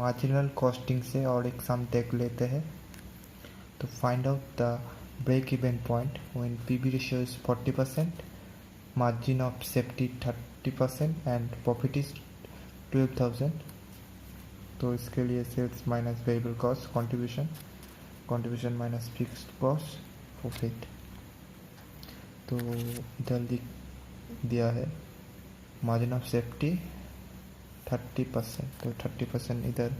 Marginal costing से और एक सम देख लेते हैं। तो find out the break even point when PV ratio is 40%, margin of safety 30% and profit is 12,000। तो इसके लिए sales minus variable cost contribution minus fixed cost profit. तो इधर लिख दिया है मार्जिन ऑफ सेफ्टी 30%, तो 30% इधर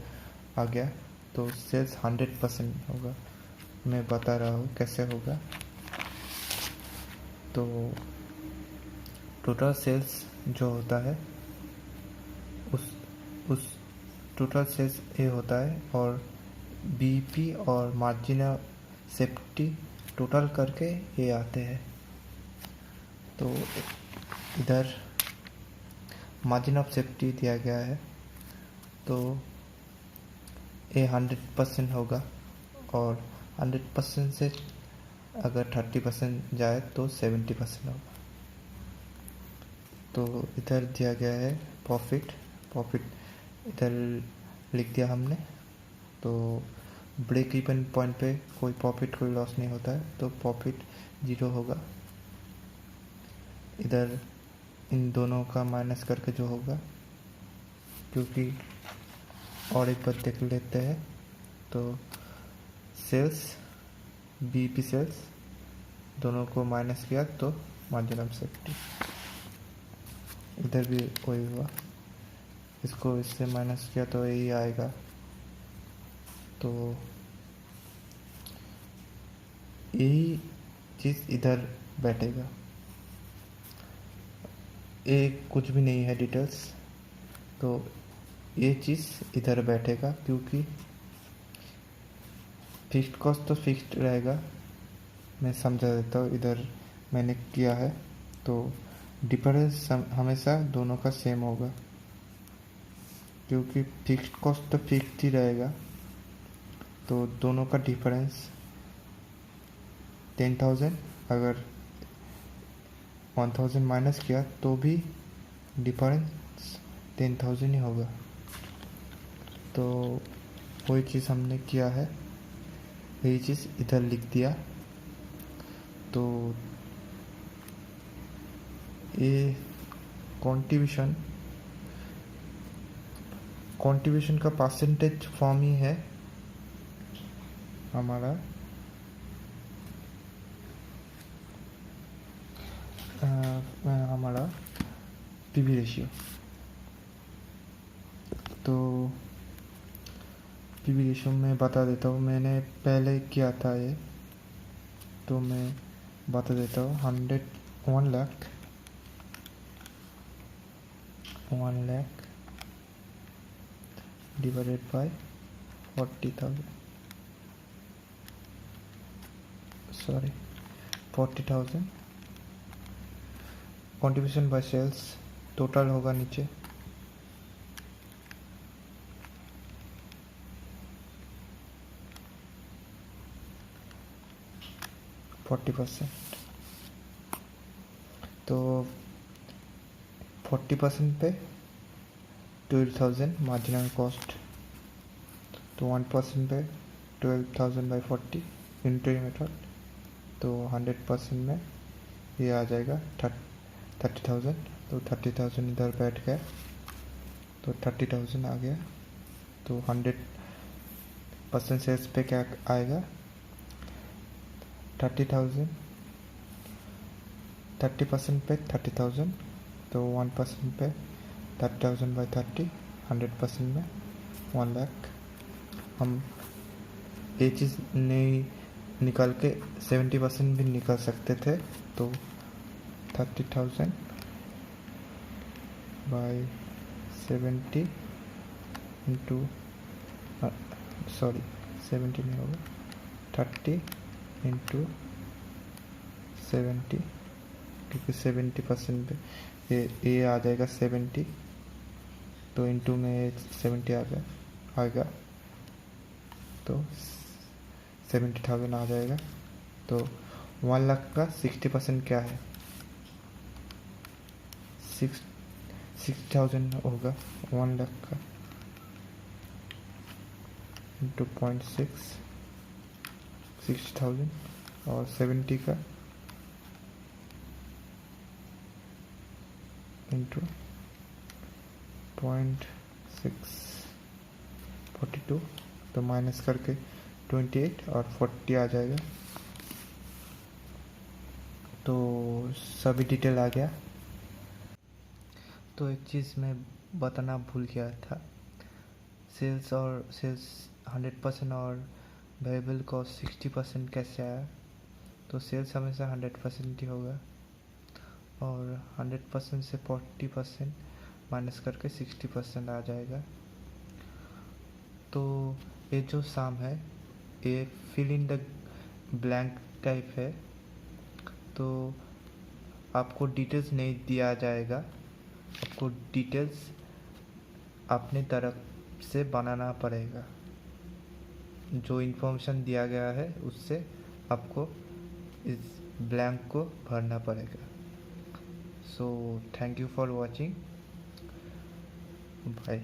आ गया। तो सेल्स 100% होगा। मैं बता रहा हूँ कैसे होगा। तो टोटल सेल्स जो होता है उस टोटल सेल्स ए होता है और बीपी और मार्जिन ऑफ सेफ्टी टोटल करके ए आते हैं। तो इधर मार्जिन ऑफ सेफ्टी दिया गया है, तो ए 100% होगा और 100% से अगर 30% जाए तो 70% होगा। तो इधर दिया गया है प्रॉफिट इधर लिख दिया हमने। तो ब्रेक इवन पॉइंट पे कोई प्रॉफिट कोई लॉस नहीं होता है, तो प्रॉफिट 0 होगा। इधर इन दोनों का माइनस करके जो होगा, क्योंकि और एक बार देख लेते हैं। तो सेल्स बीपी सेल्स दोनों को माइनस किया तो मार्जिन ऑफ सेफ्टी। इधर भी वही हुआ, इसको इससे माइनस किया तो यही आएगा। तो यही चीज़ इधर बैठेगा। ये कुछ भी नहीं है डिटेल्स, तो ये चीज़ इधर बैठेगा क्योंकि फिक्स्ड कॉस्ट तो फिक्स्ड रहेगा। मैं समझा देता हूँ, इधर मैंने किया है। तो डिफरेंस हमेशा दोनों का सेम होगा क्योंकि फिक्स्ड कॉस्ट तो फिक्स्ड ही रहेगा। तो दोनों का डिफरेंस 10,000, अगर 1,000 माइनस किया तो भी डिफरेंस 10,000 ही होगा। तो वही चीज़ हमने किया है, यही चीज़ इधर लिख दिया। तो ये कंट्रीब्यूशन का परसेंटेज फॉर्म ही है हमारा पीवी रेशियो। तो पीवी रेशियो में बता देता हूँ, मैंने पहले किया था ये, तो मैं बता देता हूँ। 1 lakh divided by 40,000, 40,000 contribution by sales total होगा नीचे 40%। तो 40% पे 12,000 मार्जिनल कॉस्ट, तो 1% पे 12,000 बाई 40 यूनिटरी मेथड। तो 100% में ये आ जाएगा 30,000। तो 30,000 इधर बैठ गया, तो 30,000 आ गया। तो 100% सेल्स पे क्या आएगा? 30,000, 30% पे 30,000, तो 1% पे 30,000 बाई 30, 100% में 1 लाख। हम ये चीज़ नहीं निकाल के 70% भी निकाल सकते थे। तो 30,000 बाई 70 इंटू 70 नहीं होगा, 30 इंटू 70, क्योंकि 70% पे ये आ जाएगा 70, तो इंटू में 70 आएगा, तो 70,000 आ जाएगा। तो 1 लाख का 60% क्या है? 6,000 होगा 1 लाख का। इंटू 0.6 60,000 और 70 का इंटू 0.6 42, तो माइनस करके 28 और 40 आ जाएगा। तो सभी डिटेल आ गया। तो एक चीज़ मैं बताना भूल गया था, सेल्स 100% और वेरिएबल कॉस्ट 60% कैसे आया। तो सेल्स हमेशा 100% ही होगा और 100% से 40% माइनस करके 60% आ जाएगा। तो ये जो सम है ये fill in the blank type है, तो आपको डिटेल्स नहीं दिया जाएगा, आपको डिटेल्स अपने तरफ से बनाना पड़ेगा। जो इन्फॉर्मेशन दिया गया है उससे आपको इस ब्लैंक को भरना पड़ेगा। So thank you for watching, bye.